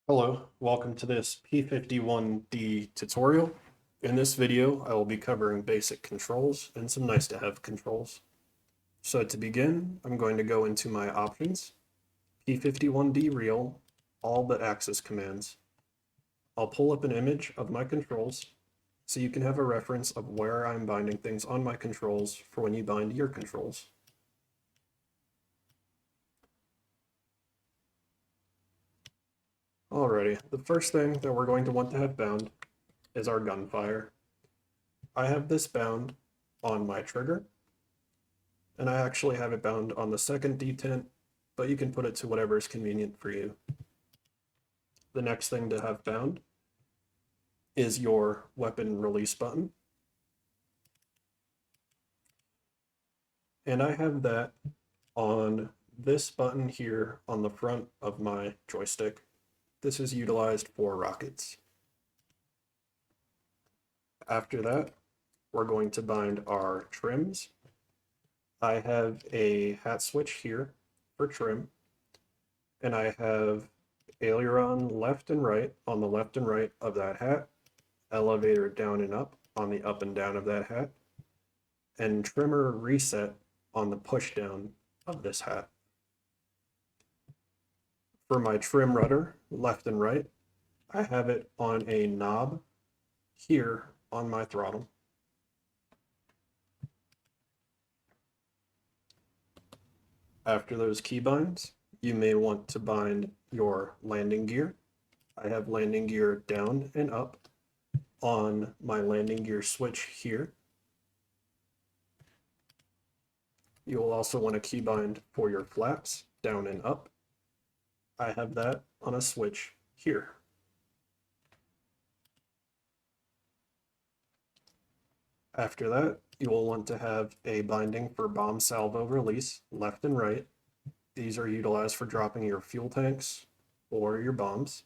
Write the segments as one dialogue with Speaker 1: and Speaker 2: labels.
Speaker 1: Hello, welcome to this P-51D tutorial. In this video, I will be covering basic controls and some nice to have controls. So to begin, I'm going to go into my options, P-51D reel, all but access commands. I'll pull up an image of my controls so you can have a reference of where I'm binding things on my controls for when you bind your controls. Alrighty, the first thing that we're going to want to have bound is our gunfire. I have this bound on my trigger, and I actually have it bound on the second detent, but you can put it to whatever is convenient for you. The next thing to have bound is your weapon release button. And I have that on this button here on the front of my joystick. This is utilized for rockets. After that, we're going to bind our trims. I have a hat switch here for trim, and I have aileron left and right on the left and right of that hat, elevator down and up on the up and down of that hat, and trimmer reset on the push down of this hat. For my trim rudder, left and right, I have it on a knob here on my throttle. After those keybinds, you may want to bind your landing gear. I have landing gear down and up on my landing gear switch here. You will also want a keybind for your flaps down and up. I have that on a switch here. After that, you will want to have a binding for bomb salvo release, left and right. These are utilized for dropping your fuel tanks or your bombs.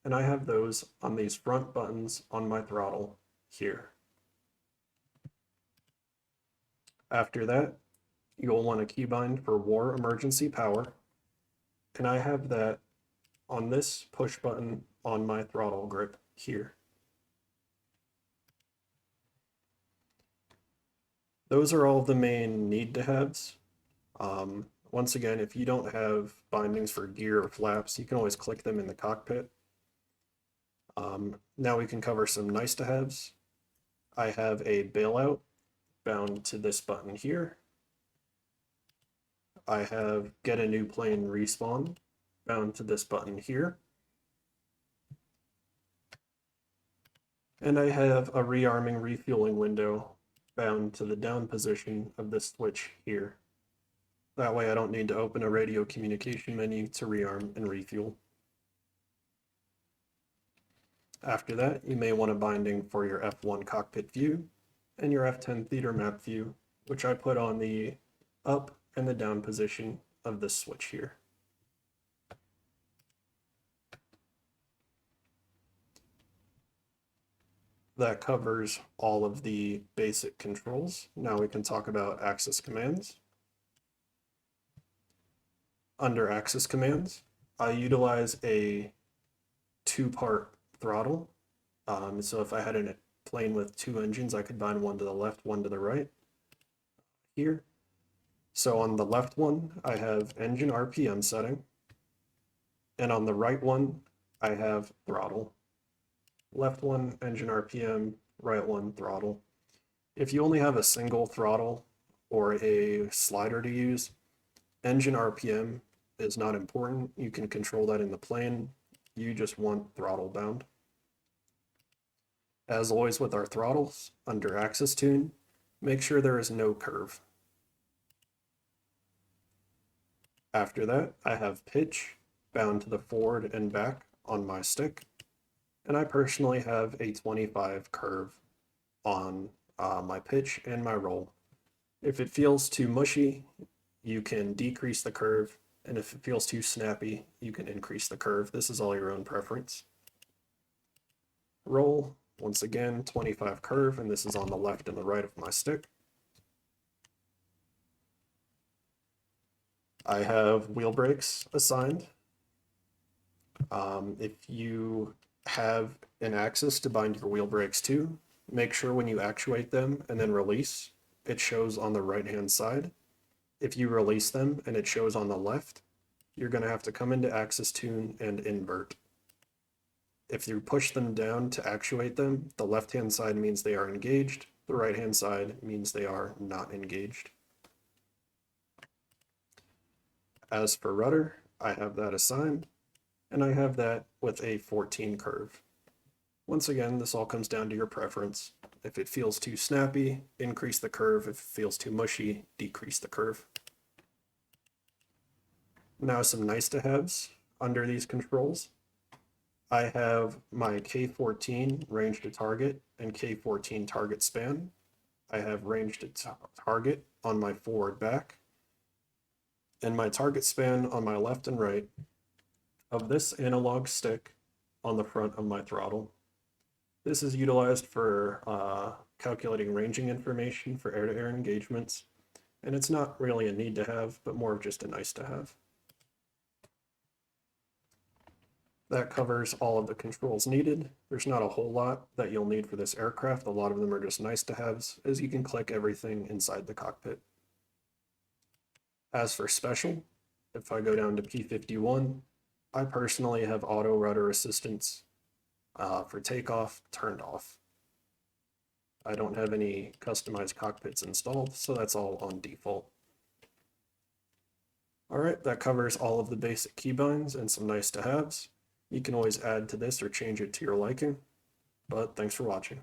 Speaker 1: And I have those on these front buttons on my throttle here. After that, you'll want a keybind for war emergency power. And I have that on this push button on my throttle grip here. Those are all the main need to haves. Once again, if you don't have bindings for gear or flaps, you can always click them in the cockpit. Now we can cover some nice to haves. I have a bailout bound to this button here. I have get a new plane respawn bound to this button here. And I have a rearming refueling window bound to the down position of this switch here. That way I don't need to open a radio communication menu to rearm and refuel. After that, you may want a binding for your F1 cockpit view and your F10 theater map view, which I put on the up and the down position of this switch here. That covers all of the basic controls. Now we can talk about access commands. Under access commands, I utilize a two-part throttle. So if I had a plane with two engines, I could bind one to the left, one to the right here. So on the left one, I have engine RPM setting. And on the right one, I have throttle. Left one, engine RPM, right one, throttle. If you only have a single throttle or a slider to use, engine RPM is not important. You can control that in the plane. You just want throttle bound. As always with our throttles, under axis tune, make sure there is no curve. After that, I have pitch bound to the forward and back on my stick. And I personally have a 25 curve on my pitch and my roll. If it feels too mushy, you can decrease the curve. And if it feels too snappy, you can increase the curve. This is all your own preference. Roll, once again, 25 curve, and this is on the left and the right of my stick. I have wheel brakes assigned. If you have an axis to bind your wheel brakes to, make sure when you actuate them and then release, it shows on the right-hand side. If you release them and it shows on the left, you're going to have to come into axis tune and invert. If you push them down to actuate them, the left-hand side means they are engaged, the right-hand side means they are not engaged. As for rudder, I have that assigned, and I have that with a 14 curve. Once again, this all comes down to your preference. If it feels too snappy, increase the curve. If it feels too mushy, decrease the curve. Now some nice to haves under these controls. I have my K14 range to target and K14 target span. I have range to target on my forward back, and my target span on my left and right of this analog stick on the front of my throttle. This is utilized for calculating ranging information for air-to-air engagements, and it's not really a need to have, but more of just a nice to have. That covers all of the controls needed. There's not a whole lot that you'll need for this aircraft. A lot of them are just nice to haves, as you can click everything inside the cockpit. As for special, if I go down to P-51, I personally have auto rudder assistance for takeoff turned off. I don't have any customized cockpits installed, so that's all on default. All right, that covers all of the basic keybinds and some nice to haves. You can always add to this or change it to your liking, but thanks for watching.